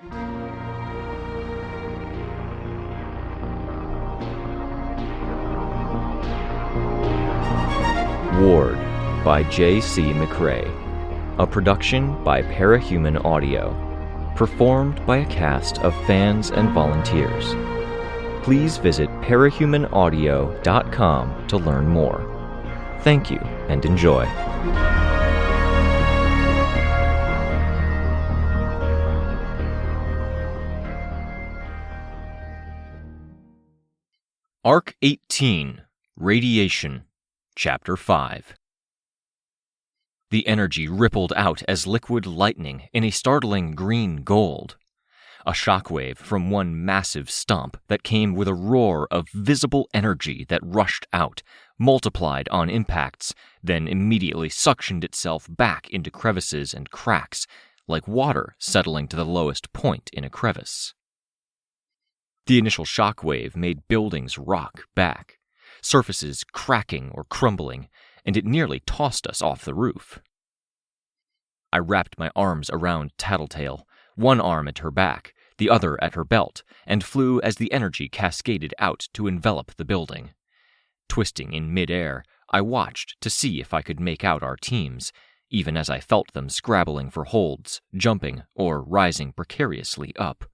Ward by J.C. McCrae. A production by Parahuman Audio. Performed by a cast of fans and volunteers. Please visit parahumanaudio.com to learn more. Thank you and enjoy. Arc 18, Radiation, Chapter 5. The energy rippled out as liquid lightning in a startling green gold. A shockwave from one massive stomp that came with a roar of visible energy that rushed out, multiplied on impacts, then immediately suctioned itself back into crevices and cracks, like water settling to the lowest point in a crevice. The initial shockwave made buildings rock back, surfaces cracking or crumbling, and it nearly tossed us off the roof. I wrapped my arms around Tattletale, one arm at her back, the other at her belt, and flew as the energy cascaded out to envelop the building. Twisting in mid-air, I watched to see if I could make out our teams, even as I felt them scrabbling for holds, jumping, or rising precariously up.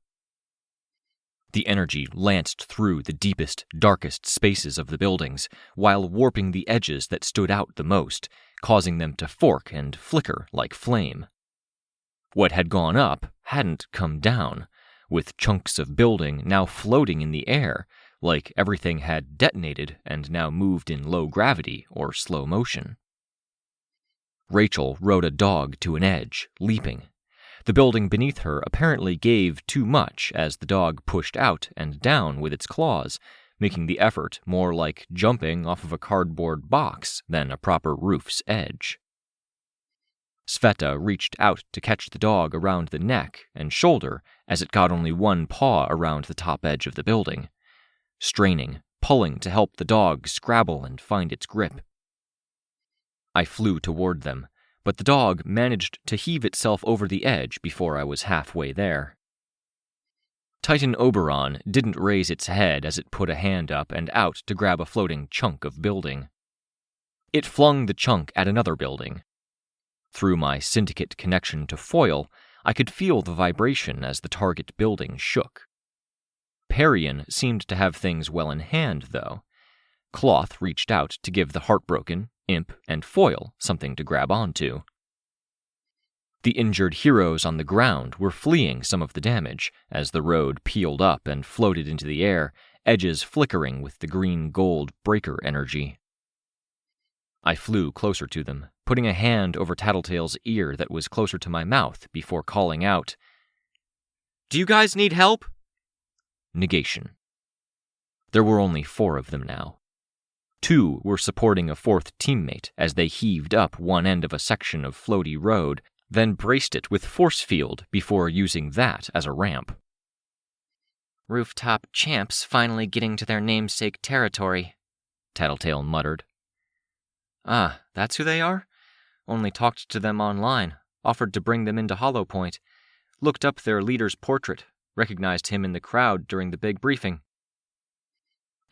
The energy lanced through the deepest, darkest spaces of the buildings, while warping the edges that stood out the most, causing them to fork and flicker like flame. What had gone up hadn't come down, with chunks of building now floating in the air, like everything had detonated and now moved in low gravity or slow motion. Rachel rode a dog to an edge, leaping. The building beneath her apparently gave too much as the dog pushed out and down with its claws, making the effort more like jumping off of a cardboard box than a proper roof's edge. Sveta reached out to catch the dog around the neck and shoulder as it got only one paw around the top edge of the building, straining, pulling to help the dog scrabble and find its grip. I flew toward them, but the dog managed to heave itself over the edge before I was halfway there. Titan Oberon didn't raise its head as it put a hand up and out to grab a floating chunk of building. It flung the chunk at another building. Through my syndicate connection to Foil, I could feel the vibration as the target building shook. Parian seemed to have things well in hand, though. Cloth reached out to give the Heartbroken, Imp, and Foil something to grab onto. The injured heroes on the ground were fleeing some of the damage as the road peeled up and floated into the air, edges flickering with the green-gold breaker energy. I flew closer to them, putting a hand over Tattletale's ear that was closer to my mouth before calling out, "Do you guys need help?" Negation. There were only 4 of them now. 2 were supporting a 4th teammate as they heaved up one end of a section of floaty road, then braced it with force field before using that as a ramp. "Rooftop champs finally getting to their namesake territory," Tattletale muttered. "Ah, that's who they are? Only talked to them online, offered to bring them into Hollow Point. Looked up their leader's portrait, recognized him in the crowd during the big briefing."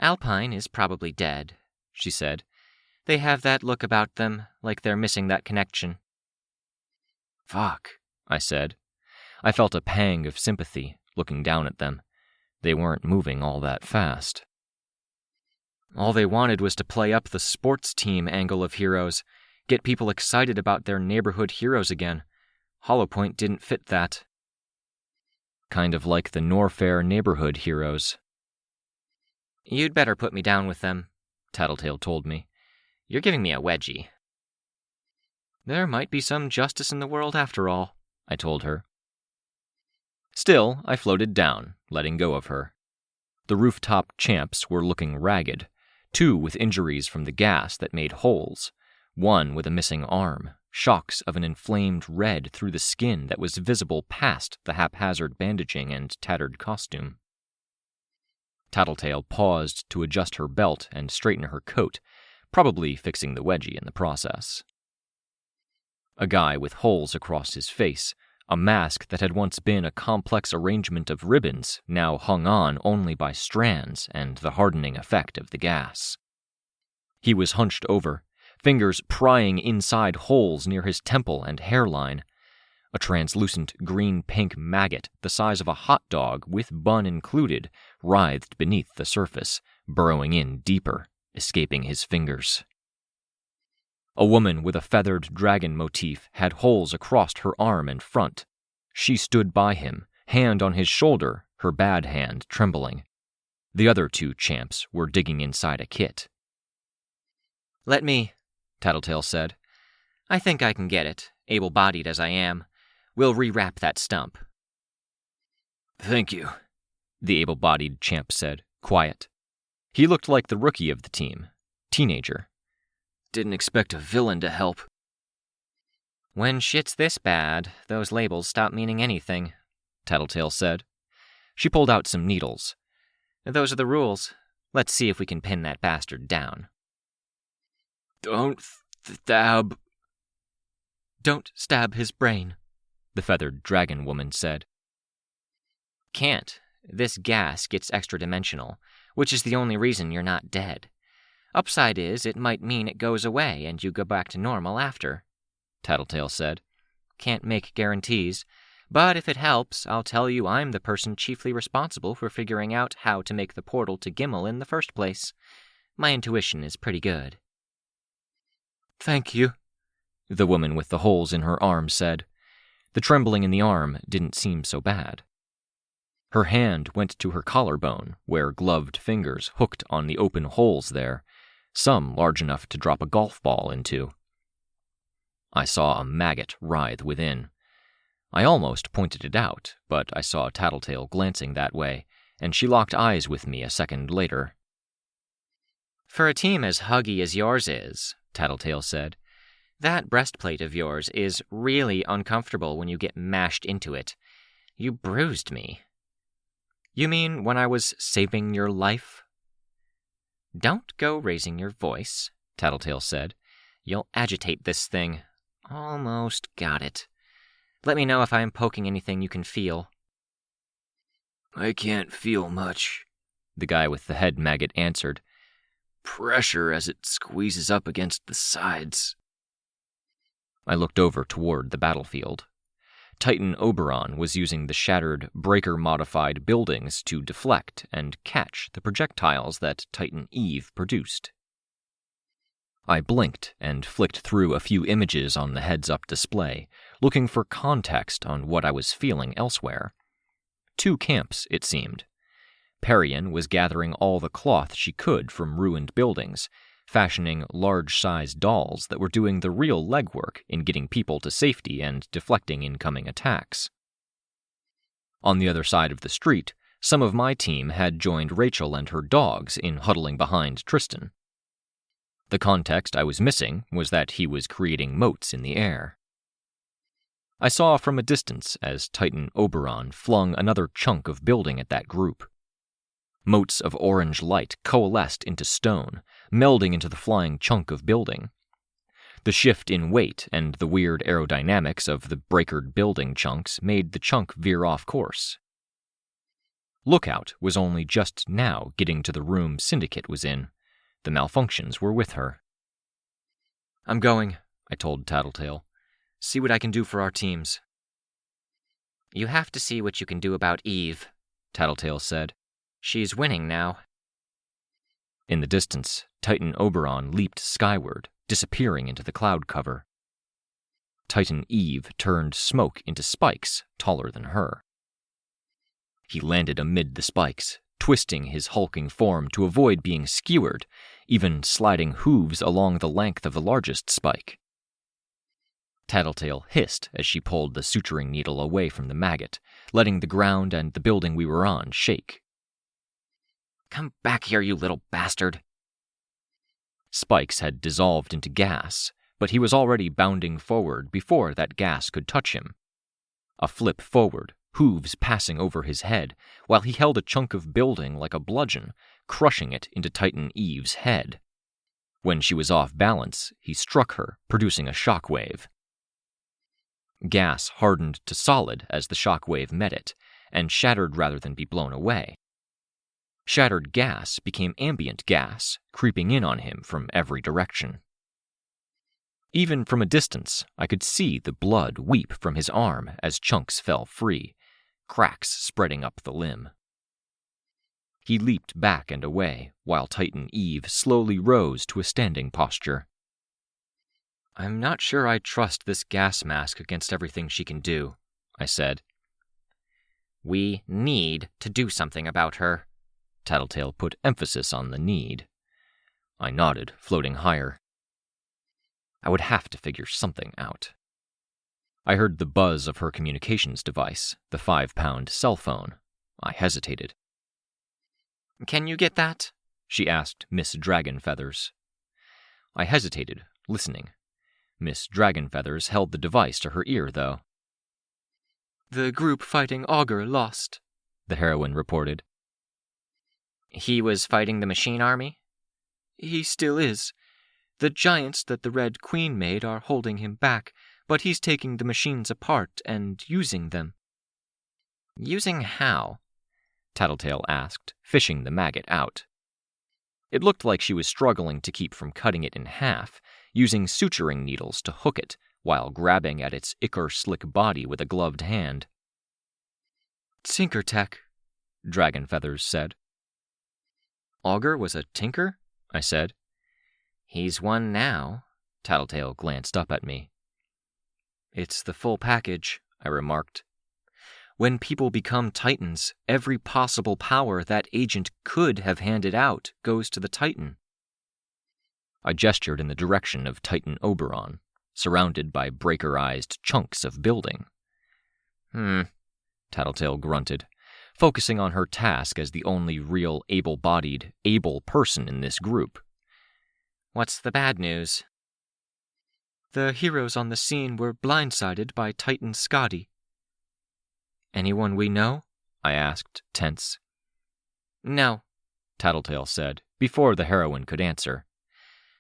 "Alpine is probably dead," she said. "They have that look about them, like they're missing that connection." "Fuck," I said. I felt a pang of sympathy, looking down at them. They weren't moving all that fast. All they wanted was to play up the sports team angle of heroes, get people excited about their neighborhood heroes again. Hollow Point didn't fit that. Kind of like the Norfair neighborhood heroes. "You'd better put me down with them," Tattletale told me. "You're giving me a wedgie." "There might be some justice in the world after all," I told her. Still, I floated down, letting go of her. The rooftop champs were looking ragged, 2 with injuries from the gas that made holes, 1 with a missing arm, shocks of an inflamed red through the skin that was visible past the haphazard bandaging and tattered costume. Tattletale paused to adjust her belt and straighten her coat, probably fixing the wedgie in the process. A guy with holes across his face, A mask that had once been a complex arrangement of ribbons now hung on only by strands and the hardening effect of the gas. He was hunched over, fingers prying inside holes near his temple and hairline. A translucent green-pink maggot the size of a hot dog with bun included writhed beneath the surface, burrowing in deeper, escaping his fingers. A woman with a feathered dragon motif had holes across her arm and front. She stood by him, hand on his shoulder, her bad hand trembling. The other two champs were digging inside a kit. "Let me," Tattletale said. "I think I can get it, able-bodied as I am. We'll rewrap that stump." "Thank you," the able-bodied champ said, quiet. He looked like the rookie of the team, teenager. "Didn't expect a villain to help." "When shit's this bad, those labels stop meaning anything," Tattletale said. She pulled out some needles. "Those are the rules. Let's see if we can pin that bastard down." "Don't stab." "Don't stab his brain," the feathered dragon woman said. "Can't. This gas gets extra-dimensional, which is the only reason you're not dead. Upside is, it might mean it goes away and you go back to normal after," Tattletale said. "Can't make guarantees, but if it helps, I'll tell you I'm the person chiefly responsible for figuring out how to make the portal to Gimel in the first place. My intuition is pretty good." "Thank you," the woman with the holes in her arm said. The trembling in the arm didn't seem so bad. Her hand went to her collarbone, where gloved fingers hooked on the open holes there, some large enough to drop a golf ball into. I saw a maggot writhe within. I almost pointed it out, but I saw Tattletale glancing that way, and she locked eyes with me a second later. "For a team as huggy as yours is," Tattletale said, "that breastplate of yours is really uncomfortable when you get mashed into it. You bruised me." "You mean when I was saving your life?" "Don't go raising your voice," Tattletale said. "You'll agitate this thing. Almost got it. Let me know if I am poking anything you can feel." "I can't feel much," the guy with the head maggot answered. "Pressure as it squeezes up against the sides." I looked over toward the battlefield. Titan Oberon was using the shattered, breaker-modified buildings to deflect and catch the projectiles that Titan Eve produced. I blinked and flicked through a few images on the heads-up display, looking for context on what I was feeling elsewhere. 2 camps, it seemed. Perian was gathering all the cloth she could from ruined buildings, fashioning large-sized dolls that were doing the real legwork in getting people to safety and deflecting incoming attacks. On the other side of the street, some of my team had joined Rachel and her dogs in huddling behind Tristan. The context I was missing was that he was creating moats in the air. I saw from a distance as Titan Oberon flung another chunk of building at that group. Motes of orange light coalesced into stone, melding into the flying chunk of building. The shift in weight and the weird aerodynamics of the breakered building chunks made the chunk veer off course. Lookout was only just now getting to the room Syndicate was in. The malfunctions were with her. "I'm going," I told Tattletale. "See what I can do for our teams." "You have to see what you can do about Eve," Tattletale said. "She's winning now." In the distance, Titan Oberon leaped skyward, disappearing into the cloud cover. Titan Eve turned smoke into spikes taller than her. He landed amid the spikes, twisting his hulking form to avoid being skewered, even sliding hooves along the length of the largest spike. Tattletale hissed as she pulled the suturing needle away from the maggot, letting the ground and the building we were on shake. "Come back here, you little bastard." Spikes had dissolved into gas, but he was already bounding forward before that gas could touch him. A flip forward, hooves passing over his head, while he held a chunk of building like a bludgeon, crushing it into Titan Eve's head. When she was off balance, he struck her, producing a shockwave. Gas hardened to solid as the shock wave met it, and shattered rather than be blown away. Shattered gas became ambient gas, creeping in on him from every direction. Even from a distance, I could see the blood weep from his arm as chunks fell free, cracks spreading up the limb. He leaped back and away, while Titan Eve slowly rose to a standing posture. "I'm not sure I trust this gas mask against everything she can do," I said. "We need to do something about her." Tattletale put emphasis on the need. I nodded, floating higher. I would have to figure something out. I heard the buzz of her communications device, the 5-pound cell phone. I hesitated. "Can you get that?" she asked Miss Dragonfeathers. I hesitated, listening. Miss Dragonfeathers held the device to her ear, though. "The group fighting Augur lost," the heroine reported. "He was fighting the machine army?" "He still is. The giants that the Red Queen made are holding him back, but he's taking the machines apart and using them." "Using how?" Tattletale asked, fishing the maggot out. It looked like she was struggling to keep from cutting it in half, using suturing needles to hook it, while grabbing at its ichor-slick body with a gloved hand. "Tinker tech," Dragonfeathers said. Augur was a tinker? I said. "He's one now." Tattletale glanced up at me. "It's the full package," I remarked. "When people become Titans, every possible power that agent could have handed out goes to the Titan." I gestured in the direction of Titan Oberon, surrounded by breakerized chunks of building. Tattletale grunted, focusing on her task as the only real able-bodied, able person in this group. "What's the bad news?" "The heroes on the scene were blindsided by Titan Scotty." "Anyone we know?" I asked, tense. "No," Tattletale said, before the heroine could answer.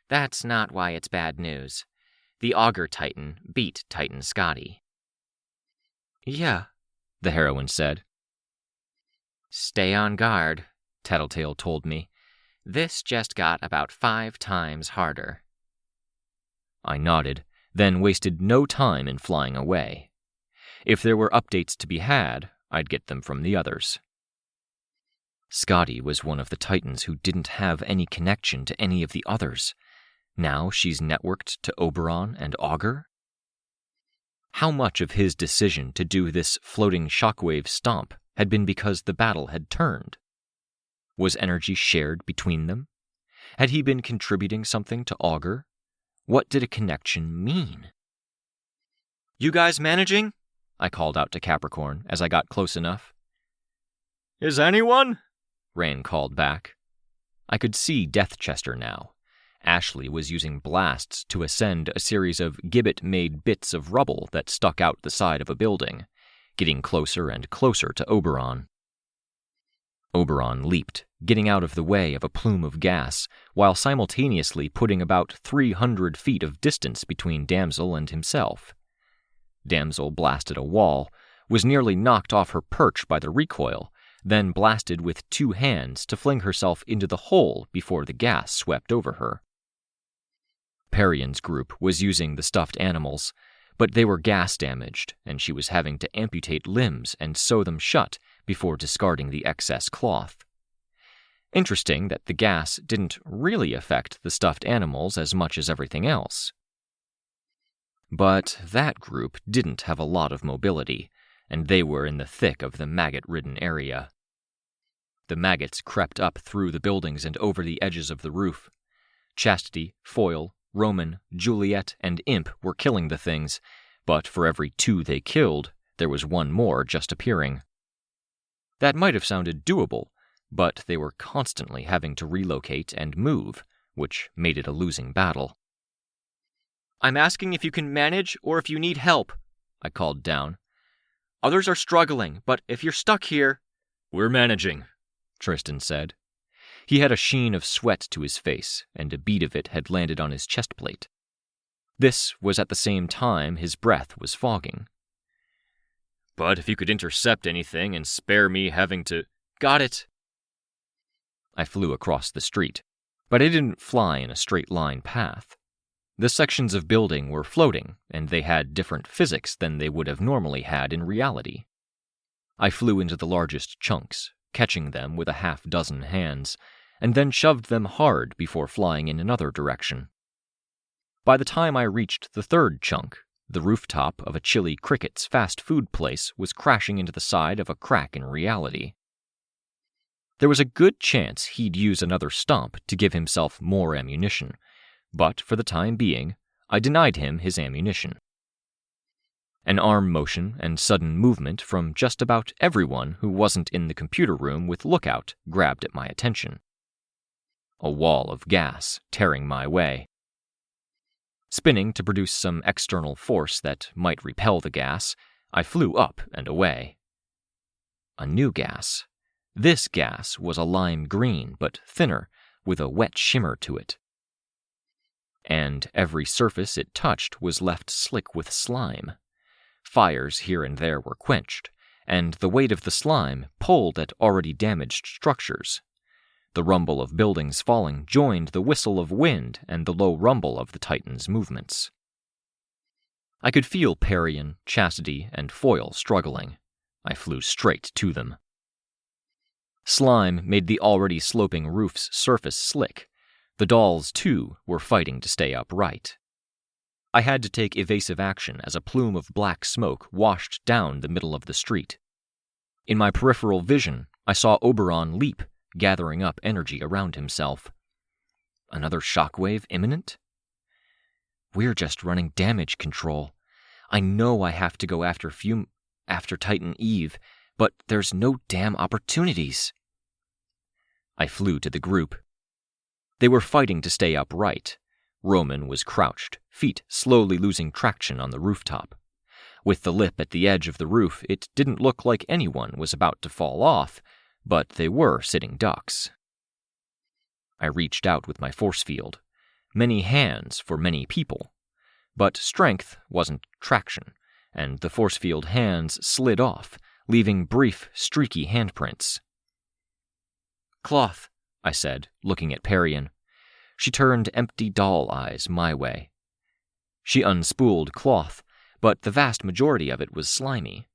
"That's not why it's bad news. The Augur Titan beat Titan Scotty." "Yeah," the heroine said. "Stay on guard," Tattletale told me. "This just got about 5 times harder." I nodded, then wasted no time in flying away. If there were updates to be had, I'd get them from the others. Scotty was one of the Titans who didn't have any connection to any of the others. Now she's networked to Oberon and Augur? How much of his decision to do this floating shockwave stomp had been because the battle had turned? Was energy shared between them? Had he been contributing something to Augur? What did a connection mean? "You guys managing?" I called out to Capricorn as I got close enough. "Is anyone?" Rein called back. I could see Deathchester now. Ashley was using blasts to ascend a series of gibbet-made bits of rubble that stuck out the side of a building, getting closer and closer to Oberon. Oberon leaped, getting out of the way of a plume of gas, while simultaneously putting about 300 feet of distance between Damsel and himself. Damsel blasted a wall, was nearly knocked off her perch by the recoil, then blasted with 2 hands to fling herself into the hole before the gas swept over her. Perion's group was using the stuffed animals, but they were gas-damaged, and she was having to amputate limbs and sew them shut before discarding the excess cloth. Interesting that the gas didn't really affect the stuffed animals as much as everything else. But that group didn't have a lot of mobility, and they were in the thick of the maggot-ridden area. The maggots crept up through the buildings and over the edges of the roof. Chastity, Foil, Roman, Juliet, and Imp were killing the things, but for every 2 they killed, there was 1 more just appearing. That might have sounded doable, but they were constantly having to relocate and move, which made it a losing battle. "I'm asking if you can manage or if you need help," I called down. "Others are struggling, but if you're stuck here—" "We're managing," Tristan said. He had a sheen of sweat to his face, and a bead of it had landed on his chest plate. This was at the same time his breath was fogging. But if you could intercept anything and spare me having to— Got it. I flew across the street, but I didn't fly in a straight line path. The sections of building were floating, and they had different physics than they would have normally had in reality. I flew into the largest chunks, catching them with a half-dozen hands, and then shoved them hard before flying in another direction. By the time I reached the third chunk, the rooftop of a Chili Cricket's fast food place was crashing into the side of a crack in reality. There was a good chance he'd use another stomp to give himself more ammunition, but for the time being, I denied him his ammunition. An arm motion and sudden movement from just about everyone who wasn't in the computer room with Lookout grabbed at my attention. A wall of gas tearing my way. Spinning to produce some external force that might repel the gas, I flew up and away. A new gas. This gas was a lime green, but thinner, with a wet shimmer to it. And every surface it touched was left slick with slime. Fires here and there were quenched, and the weight of the slime pulled at already damaged structures. The rumble of buildings falling joined the whistle of wind and the low rumble of the Titan's movements. I could feel Parian, Chastity, and Foil struggling. I flew straight to them. Slime made the already sloping roof's surface slick. The dolls, too, were fighting to stay upright. I had to take evasive action as a plume of black smoke washed down the middle of the street. In my peripheral vision, I saw Oberon leap, gathering up energy around himself. Another shockwave imminent? We're just running damage control. I know I have to go after Titan Eve, but there's no damn opportunities. I flew to the group. They were fighting to stay upright. Roman was crouched, feet slowly losing traction on the rooftop. With the lip at the edge of the roof, it didn't look like anyone was about to fall off, but they were sitting ducks. I reached out with my force field. Many hands for many people. But strength wasn't traction, and the force field hands slid off, leaving brief, streaky handprints. Cloth, I said, looking at Parian. She turned empty doll eyes my way. She unspooled cloth, but the vast majority of it was slimy.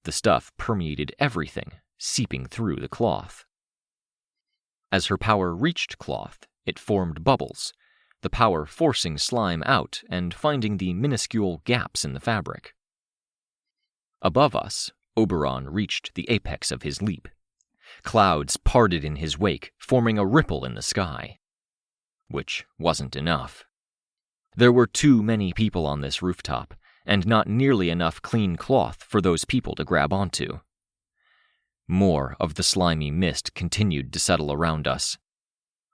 The stuff permeated everything, seeping through the cloth. As her power reached cloth, it formed bubbles, the power forcing slime out and finding the minuscule gaps in the fabric. Above us, Oberon reached the apex of his leap. Clouds parted in his wake, forming a ripple in the sky. Which wasn't enough. There were too many people on this rooftop, and not nearly enough clean cloth for those people to grab onto. More of the slimy mist continued to settle around us.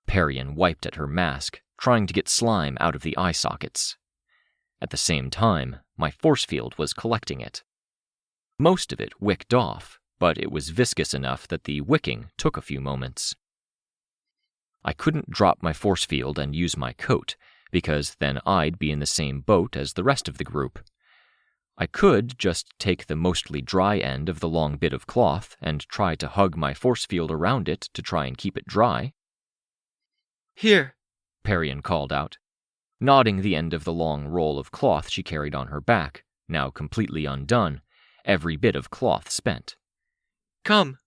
Parian wiped at her mask, trying to get slime out of the eye sockets. At the same time, my force field was collecting it. Most of it wicked off, but it was viscous enough that the wicking took a few moments. I couldn't drop my force field and use my coat, because then I'd be in the same boat as the rest of the group. I could just take the mostly dry end of the long bit of cloth and try to hug my force field around it to try and keep it dry. Here, Parian called out, nodding the end of the long roll of cloth she carried on her back, now completely undone, every bit of cloth spent. Come.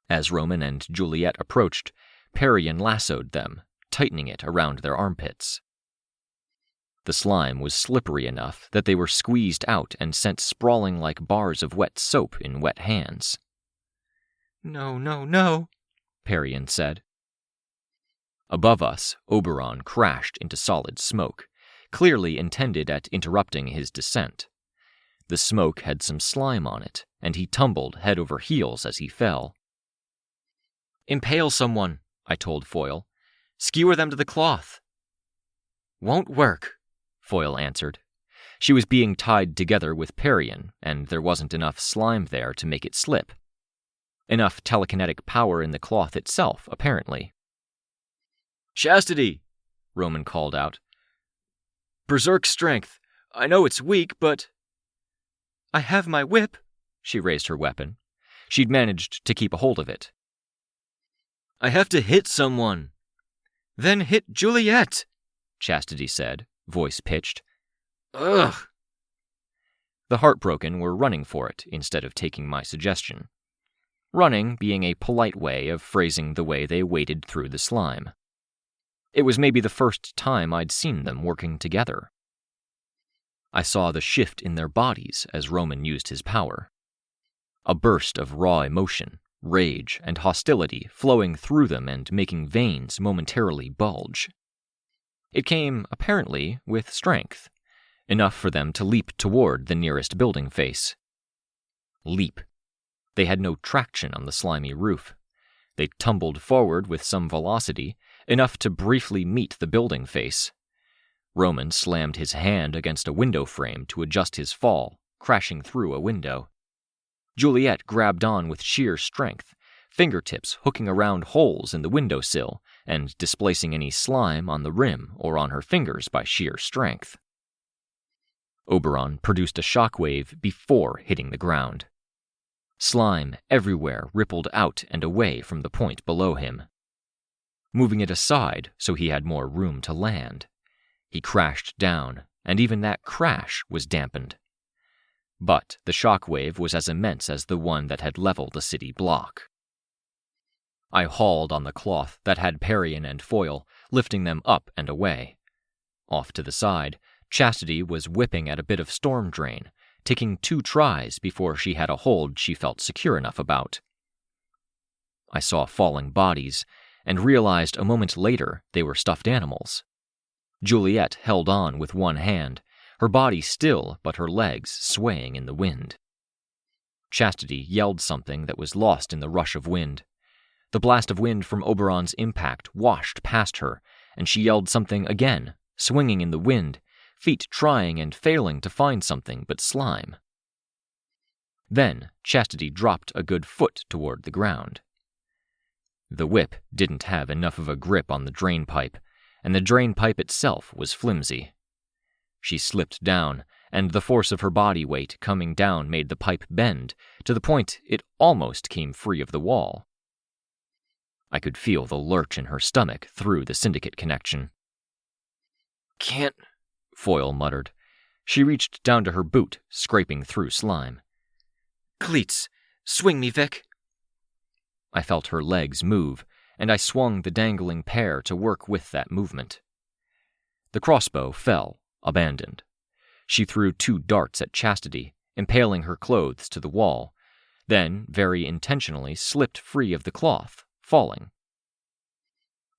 As Roman and Juliet approached, Parian lassoed them, tightening it around their armpits. The slime was slippery enough that they were squeezed out and sent sprawling like bars of wet soap in wet hands. No, no, no, Parian said. Above us, Oberon crashed into solid smoke, clearly intended at interrupting his descent. The smoke had some slime on it, and he tumbled head over heels as he fell. Impale someone, I told Foil. Skewer them to the cloth. Won't work, Foil answered. She was being tied together with Parian, and there wasn't enough slime there to make it slip. Enough telekinetic power in the cloth itself, apparently. Chastity, Roman called out. Berserk strength. I know it's weak, but... I have my whip. She raised her weapon. She'd managed to keep a hold of it. I have to hit someone. Then hit Juliet, Chastity said, voice pitched. Ugh. The heartbroken were running for it instead of taking my suggestion. Running being a polite way of phrasing the way they waded through the slime. It was maybe the first time I'd seen them working together. I saw the shift in their bodies as Roman used his power. A burst of raw emotion, rage, and hostility flowing through them and making veins momentarily bulge. It came, apparently, with strength, enough for them to leap toward the nearest building face. Leap. They had no traction on the slimy roof. They tumbled forward with some velocity, enough to briefly meet the building face. Roman slammed his hand against a window frame to adjust his fall, crashing through a window. Juliet grabbed on with sheer strength, fingertips hooking around holes in the windowsill and displacing any slime on the rim or on her fingers by sheer strength. Oberon produced a shockwave before hitting the ground. Slime everywhere rippled out and away from the point below him. Moving it aside so he had more room to land, he crashed down, and even that crash was dampened. But the shockwave was as immense as the one that had leveled the city block. I hauled on the cloth that had Parian and Foil, lifting them up and away. Off to the side, Chastity was whipping at a bit of storm drain, taking 2 tries before she had a hold she felt secure enough about. I saw falling bodies, and realized a moment later they were stuffed animals. Juliet held on with one hand, her body still but her legs swaying in the wind. Chastity yelled something that was lost in the rush of wind. The blast of wind from Oberon's impact washed past her, and she yelled something again, swinging in the wind, feet trying and failing to find something but slime. Then Chastity dropped a good foot toward the ground. The whip didn't have enough of a grip on the drain pipe, and the drain pipe itself was flimsy. She slipped down, and the force of her body weight coming down made the pipe bend to the point it almost came free of the wall. I could feel the lurch in her stomach through the syndicate connection. "Can't," Foil muttered. She reached down to her boot, scraping through slime. "Cleats, swing me, Vic." I felt her legs move, and I swung the dangling pair to work with that movement. The crossbow fell, abandoned. She threw 2 darts at Chastity, impaling her clothes to the wall, then very intentionally slipped free of the cloth, falling.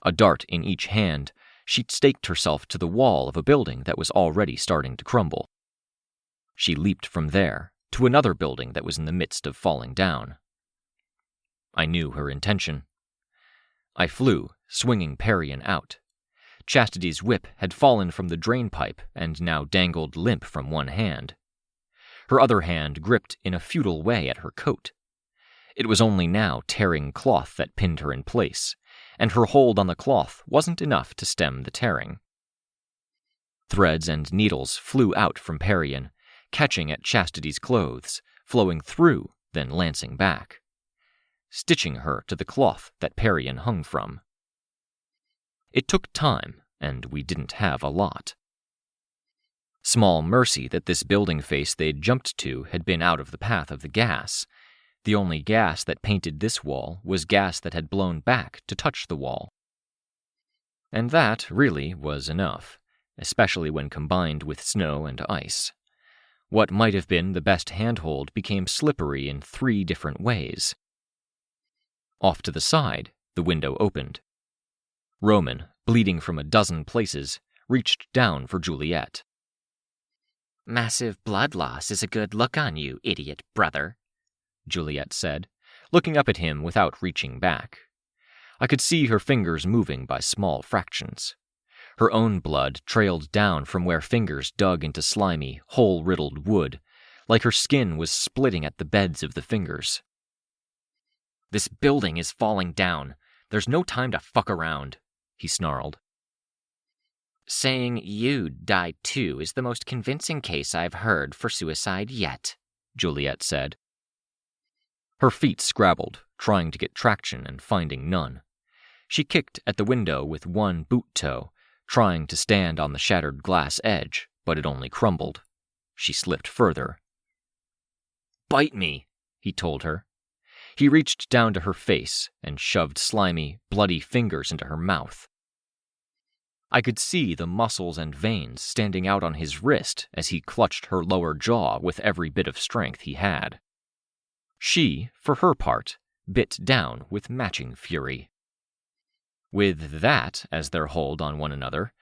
A dart in each hand, she staked herself to the wall of a building that was already starting to crumble. She leaped from there to another building that was in the midst of falling down. I knew her intention. I flew, swinging Parian out. Chastity's whip had fallen from the drain pipe and now dangled limp from one hand. Her other hand gripped in a futile way at her coat. It was only now tearing cloth that pinned her in place, and her hold on the cloth wasn't enough to stem the tearing. Threads and needles flew out from Parian, catching at Chastity's clothes, flowing through, then lancing back, stitching her to the cloth that Parian hung from. It took time, and we didn't have a lot. Small mercy that this building face they'd jumped to had been out of the path of the gas. The only gas that painted this wall was gas that had blown back to touch the wall. And that, really, was enough, especially when combined with snow and ice. What might have been the best handhold became slippery in 3 different ways. Off to the side, the window opened. Roman, bleeding from a dozen places, reached down for Juliet. "Massive blood loss is a good look on you, idiot brother," Juliet said, looking up at him without reaching back. I could see her fingers moving by small fractions. Her own blood trailed down from where fingers dug into slimy, hole-riddled wood, like her skin was splitting at the beds of the fingers. "This building is falling down. There's no time to fuck around," he snarled. saying you'd die too is the most convincing case I've heard for suicide yet, Juliet said. Her feet scrabbled, trying to get traction and finding none. She kicked at the window with one boot toe, trying to stand on the shattered glass edge, but it only crumbled. She slipped further. "Bite me," he told her. He reached down to her face and shoved slimy, bloody fingers into her mouth. I could see the muscles and veins standing out on his wrist as he clutched her lower jaw with every bit of strength he had. She, for her part, bit down with matching fury. With that as their hold on one another,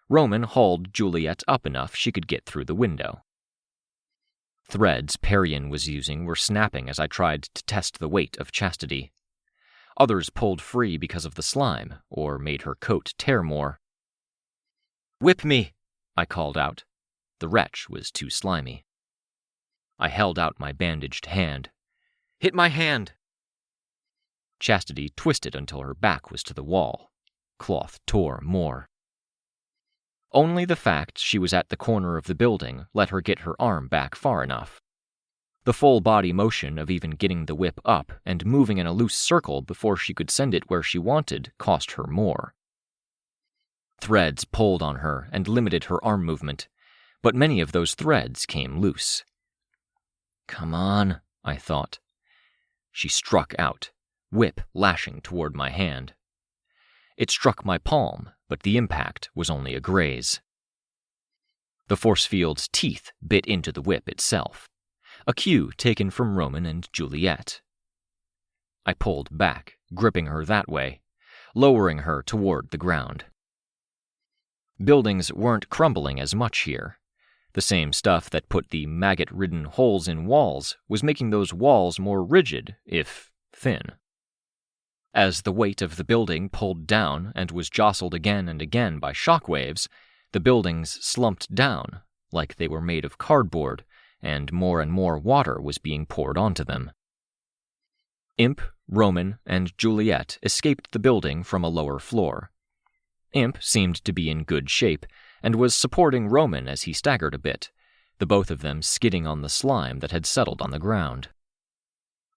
Roman hauled Juliet up enough she could get through the window. Threads Perian was using were snapping as I tried to test the weight of Chastity. Others pulled free because of the slime, or made her coat tear more. "Whip me," I called out. The wretch was too slimy. I held out my bandaged hand. "Hit my hand." Chastity twisted until her back was to the wall. Cloth tore more. Only the fact she was at the corner of the building let her get her arm back far enough. The full body motion of even getting the whip up and moving in a loose circle before she could send it where she wanted cost her more. Threads pulled on her and limited her arm movement, but many of those threads came loose. "Come on," I thought. She struck out, whip lashing toward my hand. It struck my palm, but the impact was only a graze. The force field's teeth bit into the whip itself, a cue taken from Roman and Juliet. I pulled back, gripping her that way, lowering her toward the ground. Buildings weren't crumbling as much here. The same stuff that put the maggot-ridden holes in walls was making those walls more rigid, if thin. As the weight of the building pulled down and was jostled again and again by shockwaves, the buildings slumped down, like they were made of cardboard, and more water was being poured onto them. Imp, Roman, and Juliet escaped the building from a lower floor. Imp seemed to be in good shape, and was supporting Roman as he staggered a bit, the both of them skidding on the slime that had settled on the ground.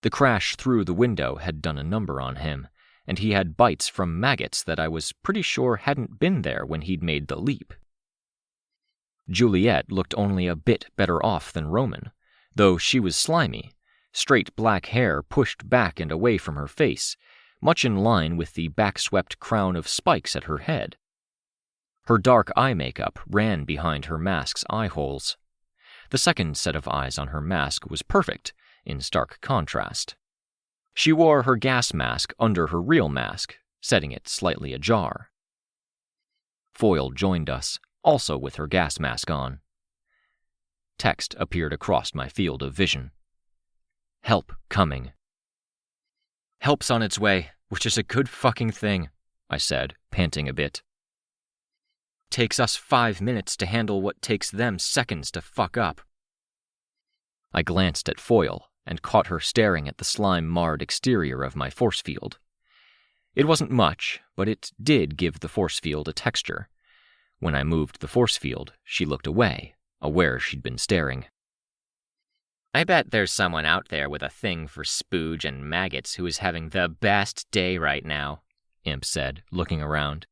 The crash through the window had done a number on him, and he had bites from maggots that I was pretty sure hadn't been there when he'd made the leap. Juliet looked only a bit better off than Roman, though she was slimy, straight black hair pushed back and away from her face, much in line with the back-swept crown of spikes at her head. Her dark eye makeup ran behind her mask's eye holes. The second set of eyes on her mask was perfect, in stark contrast. She wore her gas mask under her real mask, setting it slightly ajar. Foyle joined us, also with her gas mask on. Text appeared across my field of vision. "Help coming." "Help's on its way, which is a good fucking thing," I said, panting a bit. "Takes us 5 minutes to handle what takes them seconds to fuck up." I glanced at Foyle and caught her staring at the slime-marred exterior of my force field. It wasn't much, but it did give the force field a texture. When I moved the force field, she looked away, aware she'd been staring. "I bet there's someone out there with a thing for spooge and maggots who is having the best day right now," Imp said, looking around.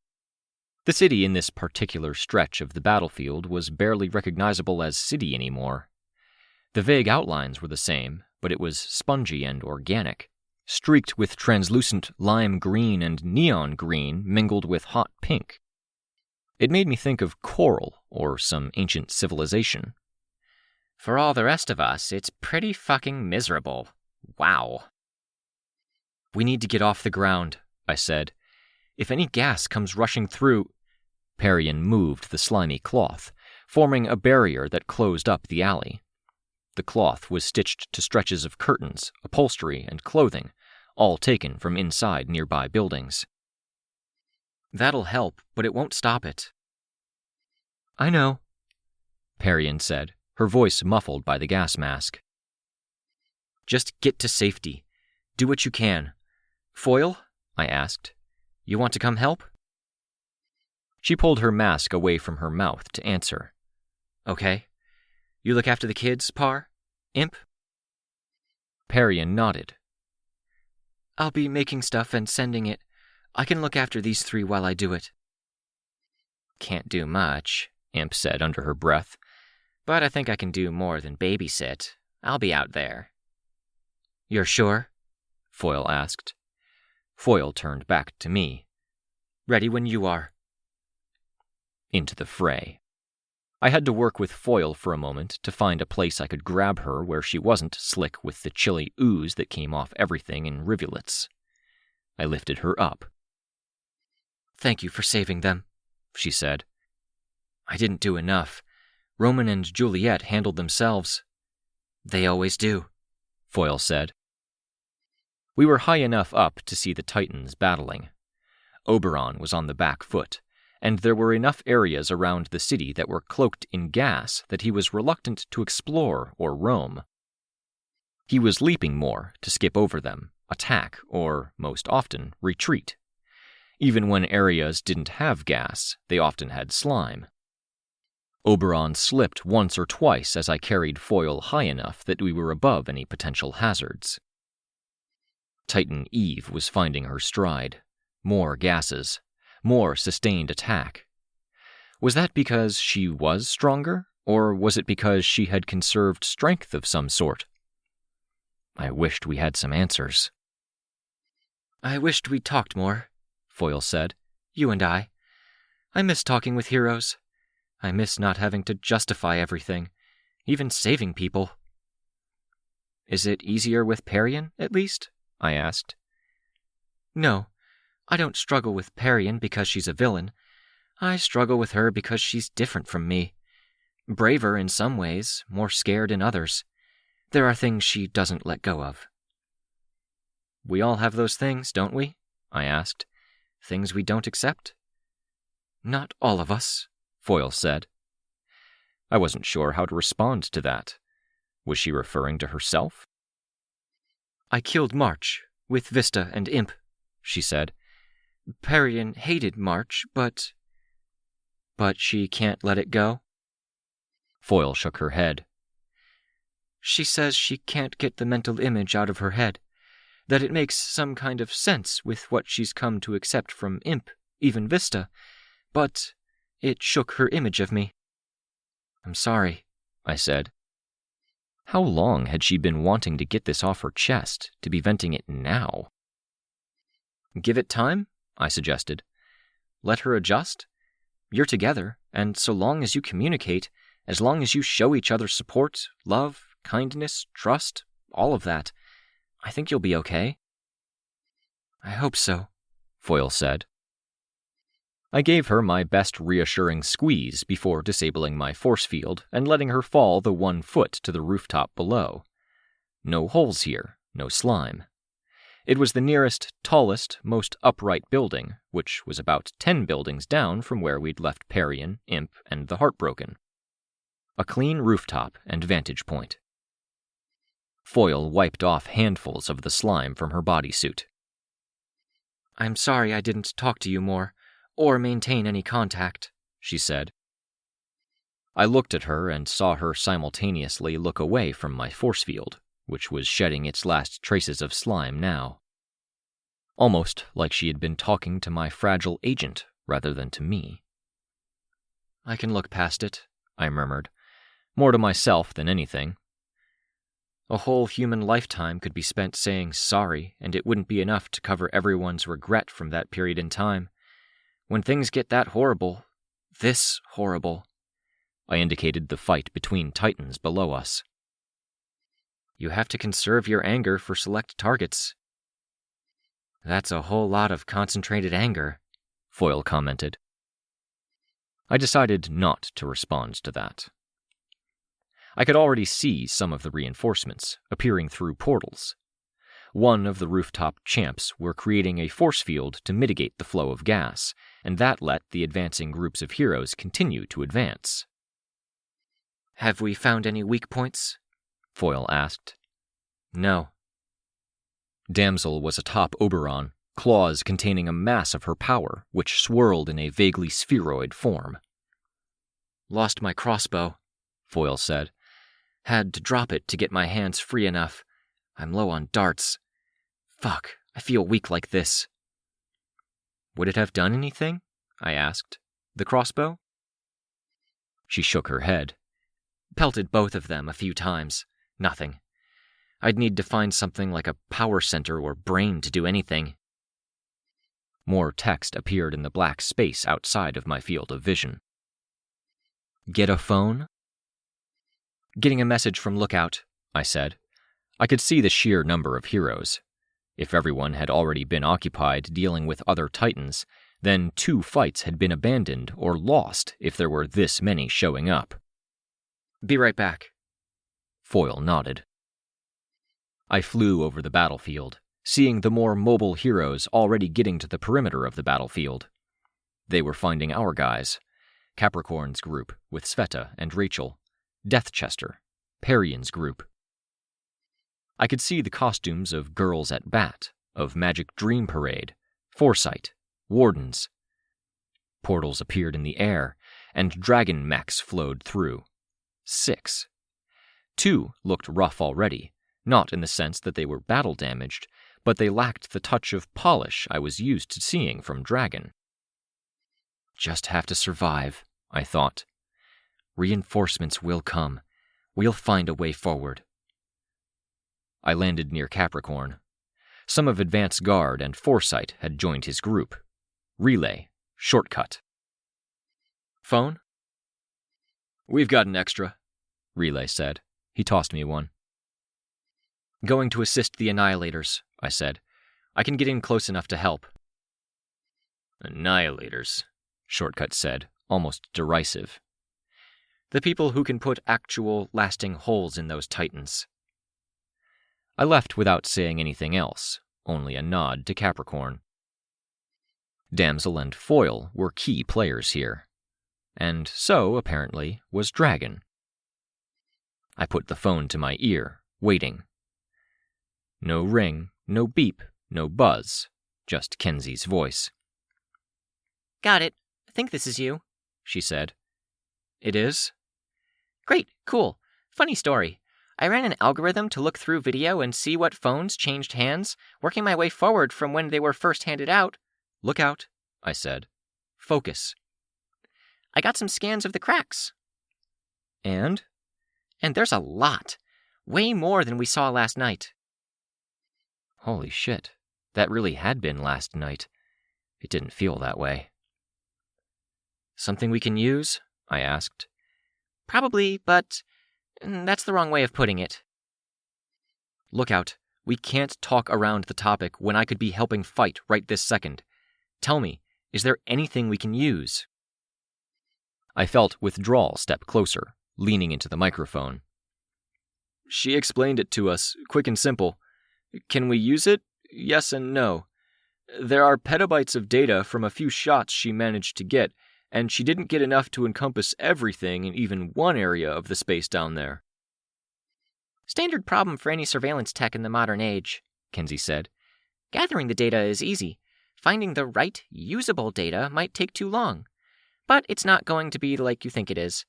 The city in this particular stretch of the battlefield was barely recognizable as city anymore. The vague outlines were the same, but it was spongy and organic, streaked with translucent lime green and neon green mingled with hot pink. It made me think of coral or some ancient civilization. "For all the rest of us, it's pretty fucking miserable. Wow." "We need to get off the ground," I said. "If any gas comes rushing through—" Perian moved the slimy cloth, forming a barrier that closed up the alley. The cloth was stitched to stretches of curtains, upholstery, and clothing, all taken from inside nearby buildings. "That'll help, but it won't stop it." "I know," Perian said, her voice muffled by the gas mask. "Just get to safety. Do what you can. Foyle?" I asked. "You want to come help?" She pulled her mask away from her mouth to answer. Okay. You look after the kids, Par? Imp? Parian nodded. I'll be making stuff and sending it. I can look after these 3 while I do it. Can't do much, Imp said under her breath. But I think I can do more than babysit. I'll be out there. You're sure? Foil asked. Foil turned back to me. Ready when you are. Into the fray. I had to work with Foil for a moment to find a place I could grab her where she wasn't slick with the chilly ooze that came off everything in rivulets. I lifted her up. Thank you for saving them, she said. I didn't do enough. Roman and Juliet handled themselves. They always do, Foil said. We were high enough up to see the Titans battling. Oberon was on the back foot, and there were enough areas around the city that were cloaked in gas that he was reluctant to explore or roam. He was leaping more to skip over them, attack, or, most often, retreat. Even when areas didn't have gas, they often had slime. Oberon slipped once or twice as I carried Foil high enough that we were above any potential hazards. Titan Eve was finding her stride. More gases. More sustained attack. Was that because she was stronger, or was it because she had conserved strength of some sort? I wished we had some answers. I wished we'd talked more, Foil said. You and I. I miss talking with heroes. I miss not having to justify everything, even saving people. Is it easier with Parian, at least? I asked. No, I don't struggle with Parian because she's a villain. I struggle with her because she's different from me. Braver in some ways, more scared in others. There are things she doesn't let go of. We all have those things, don't we? I asked. Things we don't accept? Not all of us, Foil said. I wasn't sure how to respond to that. Was she referring to herself? I killed March, with Vista and Imp, she said. Parian hated March, but she can't let it go? Foil shook her head. She says she can't get the mental image out of her head, that it makes some kind of sense with what she's come to accept from Imp, even Vista, but it shook her image of me. I'm sorry, I said. How long had she been wanting to get this off her chest, to be venting it now? Give it time, I suggested. Let her adjust. You're together, and so long as you communicate, as long as you show each other support, love, kindness, trust, all of that, I think you'll be okay. I hope so, Foil said. I gave her my best reassuring squeeze before disabling my force field and letting her fall the 1 foot to the rooftop below. No holes here, no slime. It was the nearest, tallest, most upright building, which was about 10 buildings down from where we'd left Parian, Imp, and the Heartbroken. A clean rooftop and vantage point. Foil wiped off handfuls of the slime from her bodysuit. I'm sorry I didn't talk to you more, or maintain any contact, she said. I looked at her and saw her simultaneously look away from my force field, which was shedding its last traces of slime now. Almost like she had been talking to my fragile agent rather than to me. I can look past it, I murmured, more to myself than anything. A whole human lifetime could be spent saying sorry, and it wouldn't be enough to cover everyone's regret from that period in time. When things get that horrible, this horrible, I indicated the fight between Titans below us. You have to conserve your anger for select targets. That's a whole lot of concentrated anger, Foil commented. I decided not to respond to that. I could already see some of the reinforcements appearing through portals. One of the rooftop champs were creating a force field to mitigate the flow of gas, and that let the advancing groups of heroes continue to advance. Have we found any weak points? Foil asked. No. Damsel was atop Oberon, claws containing a mass of her power, which swirled in a vaguely spheroid form. "Lost my crossbow," Foyle said. "Had to drop it to get my hands free enough. I'm low on darts. Fuck, I feel weak like this." "Would it have done anything?" I asked. "The crossbow?" She shook her head. "Pelted both of them a few times. Nothing. I'd need to find something like a power center or brain to do anything." More text appeared in the black space outside of my field of vision. "Get a phone?" "Getting a message from Lookout," I said. I could see the sheer number of heroes. If everyone had already been occupied dealing with other Titans, then 2 fights had been abandoned or lost if there were this many showing up. "Be right back." Foyle nodded. I flew over the battlefield, seeing the more mobile heroes already getting to the perimeter of the battlefield. They were finding our guys, Capricorn's group with Sveta and Rachel, Deathchester, Parian's group. I could see the costumes of Girls at Bat, of Magic Dream Parade, Foresight, Wardens. Portals appeared in the air, and dragon mechs flowed through. 6. 2 looked rough already, not in the sense that they were battle-damaged, but they lacked the touch of polish I was used to seeing from Dragon. Just have to survive, I thought. Reinforcements will come. We'll find a way forward. I landed near Capricorn. Some of Advance Guard and Foresight had joined his group. Relay, shortcut. "Phone?" "We've got an extra," Relay said. He tossed me one. "Going to assist the Annihilators," I said. "I can get in close enough to help." "Annihilators," Shortcut said, almost derisive. "The people who can put actual, lasting holes in those Titans." I left without saying anything else, only a nod to Capricorn. Damsel and Foyle were key players here. And so, apparently, was Dragon. I put the phone to my ear, waiting. No ring, no beep, no buzz, just Kenzie's voice. "Got it. I think this is you," she said. "It is?" "Great, cool. Funny story. I ran an algorithm to look through video and see what phones changed hands, working my way forward from when they were first handed out." "Look out," I said. "Focus." "I got some scans of the cracks." "And?" "And there's a lot. Way more than we saw last night." Holy shit, that really had been last night. It didn't feel that way. "Something we can use?" I asked. "Probably, but that's the wrong way of putting it." "Lookout, we can't talk around the topic when I could be helping fight right this second. Tell me, is there anything we can use?" I felt withdrawal step closer, leaning into the microphone. "She explained it to us, quick and simple. Can we use it? Yes and no. There are petabytes of data from a few shots she managed to get, and she didn't get enough to encompass everything in even one area of the space down there." "Standard problem for any surveillance tech in the modern age," Kenzie said. "Gathering the data is easy. Finding the right, usable data might take too long. But it's not going to be like you think it is.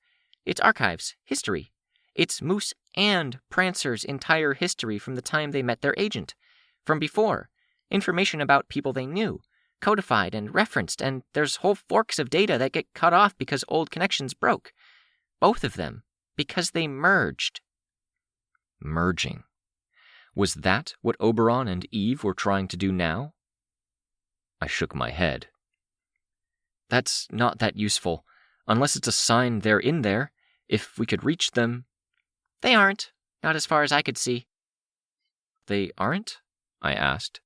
It's archives, history. It's Moose and Prancer's entire history from the time they met their agent. From before. Information about people they knew. Codified and referenced, and there's whole forks of data that get cut off because old connections broke. Both of them. Because they merged." Merging. Was that what Oberon and Eve were trying to do now? I shook my head. "That's not that useful. Unless it's a sign they're in there. If we could reach them..." "They aren't. Not as far as I could see." "They aren't?" I asked.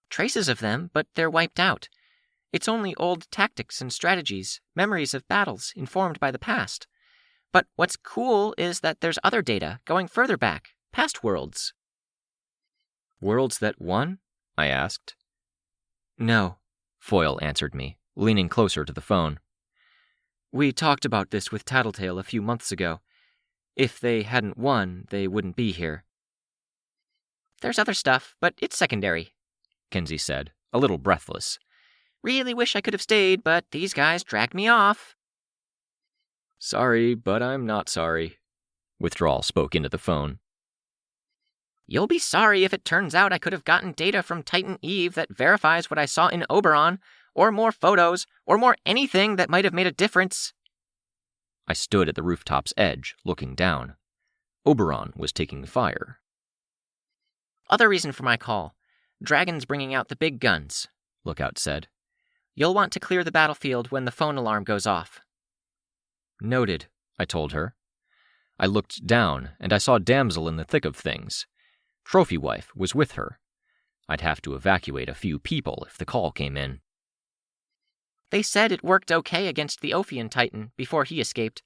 "Traces of them, but they're wiped out. It's only old tactics and strategies, memories of battles informed by the past. But what's cool is that there's other data going further back, past worlds." "Worlds that won?" I asked. "No," Foyle answered me, leaning closer to the phone. "We talked about this with Tattletale a few months ago. If they hadn't won, they wouldn't be here." "There's other stuff, but it's secondary." Kenzie said, a little breathless. Really wish I could have stayed, but these guys dragged me off. Sorry, but I'm not sorry. Withdrawal spoke into the phone. You'll be sorry if it turns out I could have gotten data from Titan Eve that verifies what I saw in Oberon, or more photos, or more anything that might have made a difference. I stood at the rooftop's edge, looking down. Oberon was taking fire. Other reason for my call. Dragon's bringing out the big guns, Lookout said. You'll want to clear the battlefield when the phone alarm goes off. Noted, I told her. I looked down, and I saw Damsel in the thick of things. Trophy Wife was with her. I'd have to evacuate a few people if the call came in. They said it worked okay against the Ophian Titan before he escaped.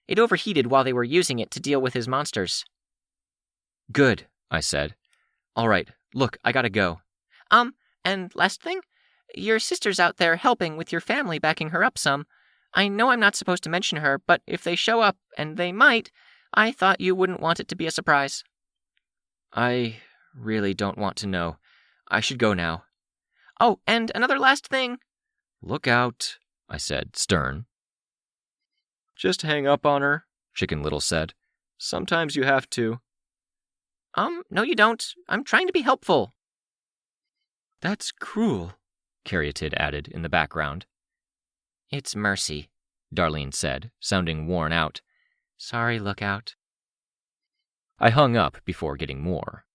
It overheated while they were using it to deal with his monsters. Good, I said. All right, look, I gotta go. And last thing? Your sister's out there helping with your family, backing her up some. I know I'm not supposed to mention her, but if they show up, and they might, I thought you wouldn't want it to be a surprise. I really don't want to know. I should go now. Oh, and another last thing. Look out, I said, stern. Just hang up on her, Chicken Little said. Sometimes you have to. No you don't. I'm trying to be helpful. That's cruel, Caryatid added in the background. It's mercy, Darlene said, sounding worn out. Sorry, Lookout. I hung up before getting more.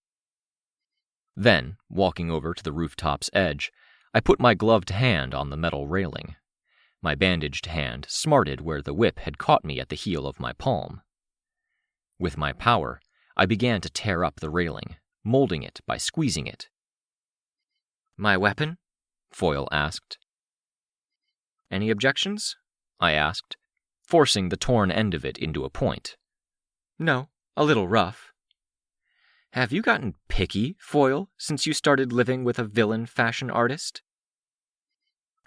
Then, walking over to the rooftop's edge, I put my gloved hand on the metal railing. My bandaged hand smarted where the whip had caught me at the heel of my palm. With my power, I began to tear up the railing, molding it by squeezing it. My weapon? Foyle asked. Any objections? I asked, forcing the torn end of it into a point. No, a little rough. Have you gotten picky, Foyle, since you started living with a villain fashion artist?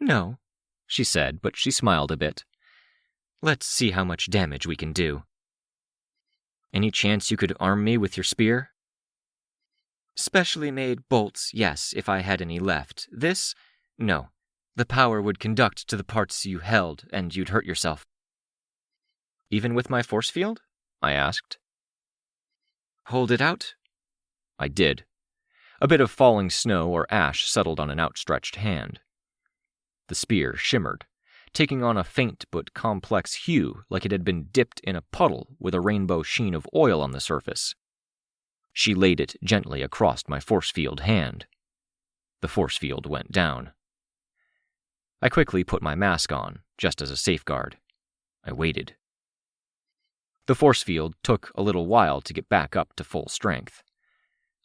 No, she said, but she smiled a bit. Let's see how much damage we can do. Any chance you could arm me with your spear? Specially made bolts, yes, if I had any left. This? No. The power would conduct to the parts you held, and you'd hurt yourself. Even with my force field? I asked. Hold it out? I did. A bit of falling snow or ash settled on an outstretched hand. The spear shimmered, taking on a faint but complex hue like it had been dipped in a puddle with a rainbow sheen of oil on the surface. She laid it gently across my force field hand. The force field went down. I quickly put my mask on, just as a safeguard. I waited. The force field took a little while to get back up to full strength.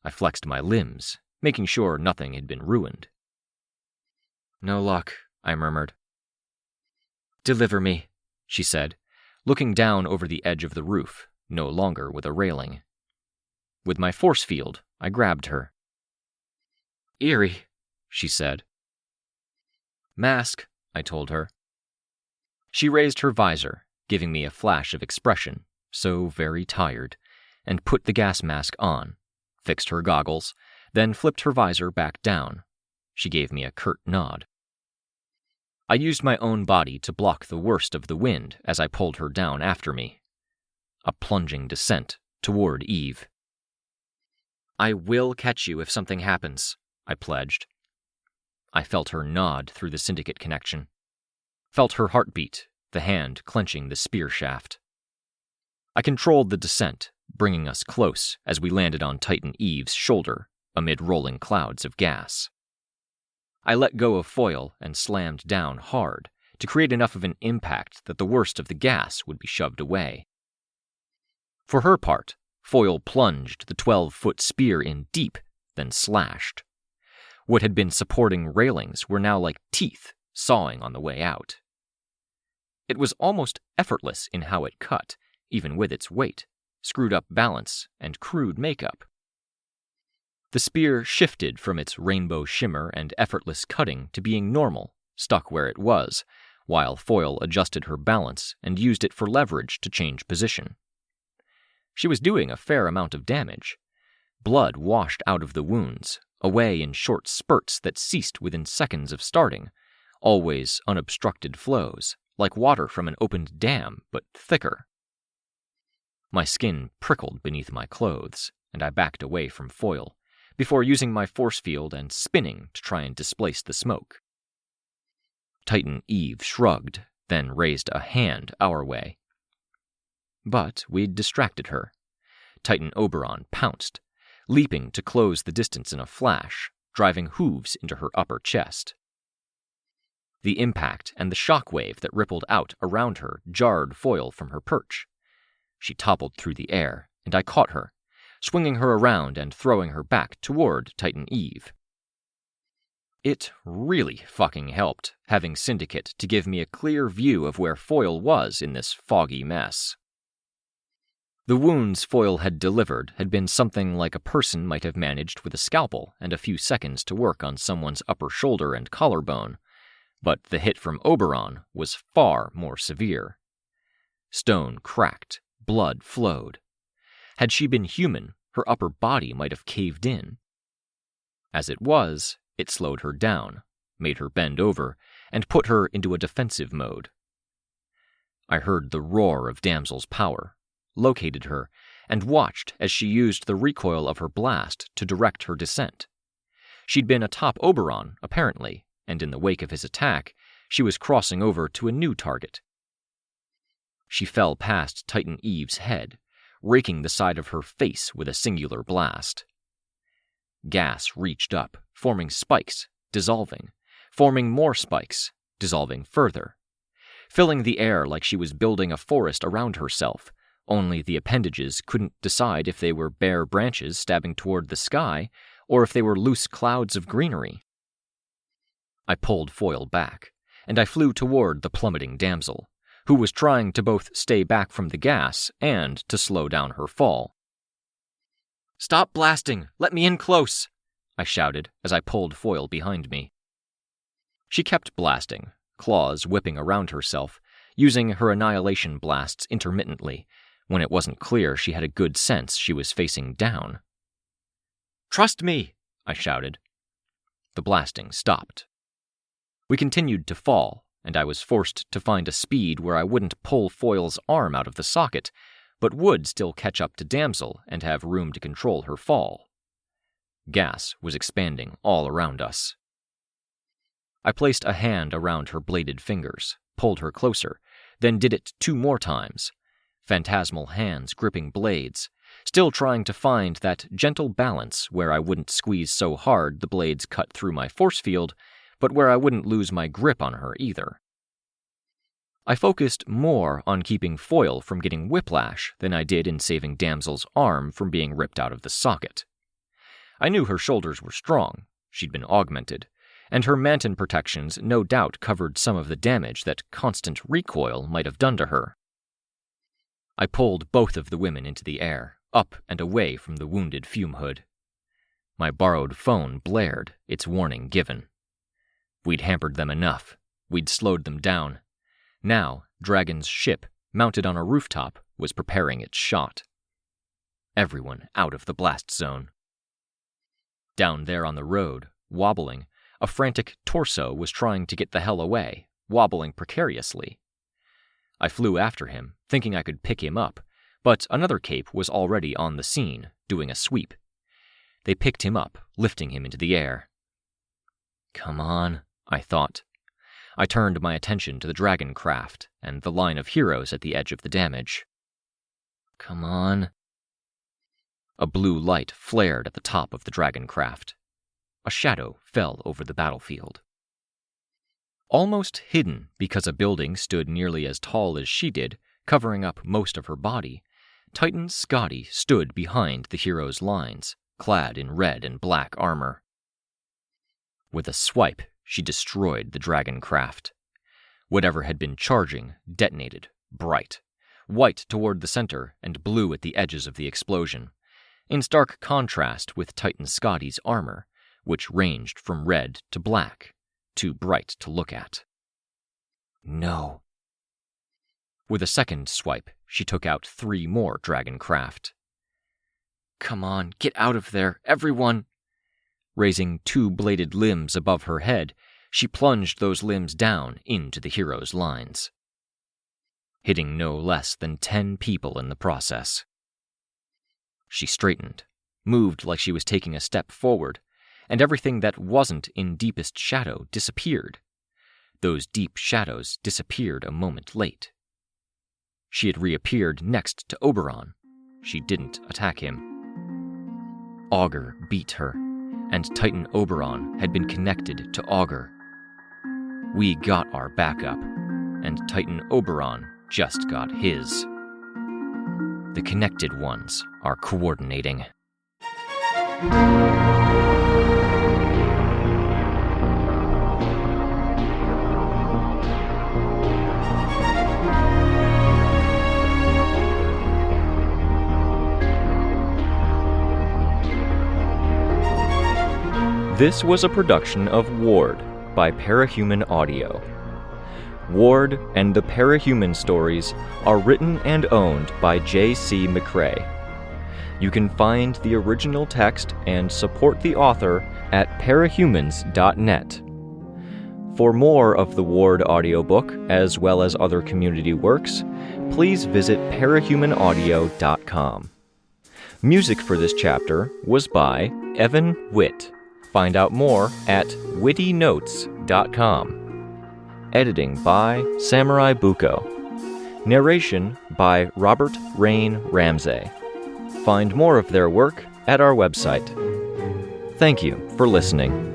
I flexed my limbs, making sure nothing had been ruined. No luck, I murmured. Deliver me, she said, looking down over the edge of the roof, no longer with a railing. With my force field, I grabbed her. Eerie, she said. Mask, I told her. She raised her visor, giving me a flash of expression, so very tired, and put the gas mask on, fixed her goggles, then flipped her visor back down. She gave me a curt nod. I used my own body to block the worst of the wind as I pulled her down after me. A plunging descent toward Eve. I will catch you if something happens, I pledged. I felt her nod through the syndicate connection. Felt her heartbeat, the hand clenching the spear shaft. I controlled the descent, bringing us close as we landed on Titan Eve's shoulder amid rolling clouds of gas. I let go of Foyle and slammed down hard to create enough of an impact that the worst of the gas would be shoved away. For her part, Foyle plunged the 12-foot spear in deep, then slashed. What had been supporting railings were now like teeth sawing on the way out. It was almost effortless in how it cut, even with its weight, screwed-up balance, and crude makeup. The spear shifted from its rainbow shimmer and effortless cutting to being normal, stuck where it was, while Foyle adjusted her balance and used it for leverage to change position. She was doing a fair amount of damage. Blood washed out of the wounds, away in short spurts that ceased within seconds of starting, always unobstructed flows, like water from an opened dam, but thicker. My skin prickled beneath my clothes, and I backed away from Foil, before using my force field and spinning to try and displace the smoke. Titan Eve shrugged, then raised a hand our way. But we'd distracted her. Titan Oberon pounced, leaping to close the distance in a flash, driving hooves into her upper chest. The impact and the shock wave that rippled out around her jarred Foil from her perch. She toppled through the air, and I caught her, swinging her around and throwing her back toward Titan Eve. It really fucking helped having Syndicate to give me a clear view of where Foil was in this foggy mess. The wounds Foil had delivered had been something like a person might have managed with a scalpel and a few seconds to work on someone's upper shoulder and collarbone, but the hit from Oberon was far more severe. Stone cracked, blood flowed. Had she been human, her upper body might have caved in. As it was, it slowed her down, made her bend over, and put her into a defensive mode. I heard the roar of Damsel's power, located her, and watched as she used the recoil of her blast to direct her descent. She'd been atop Oberon, apparently, and in the wake of his attack, she was crossing over to a new target. She fell past Titan Eve's head, raking the side of her face with a singular blast. Gas reached up, forming spikes, dissolving, forming more spikes, dissolving further, filling the air like she was building a forest around herself, only the appendages couldn't decide if they were bare branches stabbing toward the sky or if they were loose clouds of greenery. I pulled Foil back, and I flew toward the plummeting damsel, who was trying to both stay back from the gas and to slow down her fall. "Stop blasting! Let me in close!" I shouted as I pulled Foil behind me. She kept blasting, claws whipping around herself, using her annihilation blasts intermittently, when it wasn't clear she had a good sense she was facing down. "Trust me!" I shouted. The blasting stopped. We continued to fall, and I was forced to find a speed where I wouldn't pull Foil's arm out of the socket, but would still catch up to Damsel and have room to control her fall. Gas was expanding all around us. I placed a hand around her bladed fingers, pulled her closer, then did it 2 more times, phantasmal hands gripping blades, still trying to find that gentle balance where I wouldn't squeeze so hard the blades cut through my force field, but where I wouldn't lose my grip on her either. I focused more on keeping Foil from getting whiplash than I did in saving Damsel's arm from being ripped out of the socket. I knew her shoulders were strong, she'd been augmented, and her manton protections no doubt covered some of the damage that constant recoil might have done to her. I pulled both of the women into the air, up and away from the wounded fume hood. My borrowed phone blared, its warning given. We'd hampered them enough. We'd slowed them down. Now, Dragon's ship, mounted on a rooftop, was preparing its shot. Everyone out of the blast zone. Down there on the road, wobbling, a frantic torso was trying to get the hell away, wobbling precariously. I flew after him, thinking I could pick him up, but another cape was already on the scene, doing a sweep. They picked him up, lifting him into the air. Come on, I thought. I turned my attention to the dragon craft and the line of heroes at the edge of the damage. Come on. A blue light flared at the top of the dragon craft. A shadow fell over the battlefield. Almost hidden because a building stood nearly as tall as she did, covering up most of her body, Titan Scotty stood behind the hero's lines, clad in red and black armor. With a swipe, she destroyed the dragon craft. Whatever had been charging detonated, bright, white toward the center and blue at the edges of the explosion, in stark contrast with Titan Scotty's armor, which ranged from red to black, too bright to look at. No. With a second swipe, she took out 3 more dragon craft. Come on, get out of there, everyone! Raising two-bladed limbs above her head, she plunged those limbs down into the hero's lines, hitting no less than 10 people in the process. She straightened, moved like she was taking a step forward, and everything that wasn't in deepest shadow disappeared. Those deep shadows disappeared a moment late. She had reappeared next to Oberon. She didn't attack him. Augur beat her, and Titan Oberon had been connected to Augur. We got our backup, and Titan Oberon just got his. The connected ones are coordinating. This was a production of Ward by Parahuman Audio. Ward and the Parahuman stories are written and owned by J.C. McCrae. You can find the original text and support the author at parahumans.net. For more of the Ward audiobook, as well as other community works, please visit parahumanaudio.com. Music for this chapter was by Evan Witt. Find out more at wittynotes.com. Editing by SamuraiBuko. Narration by Robert Rein Ramsay. Find more of their work at our website. Thank you for listening.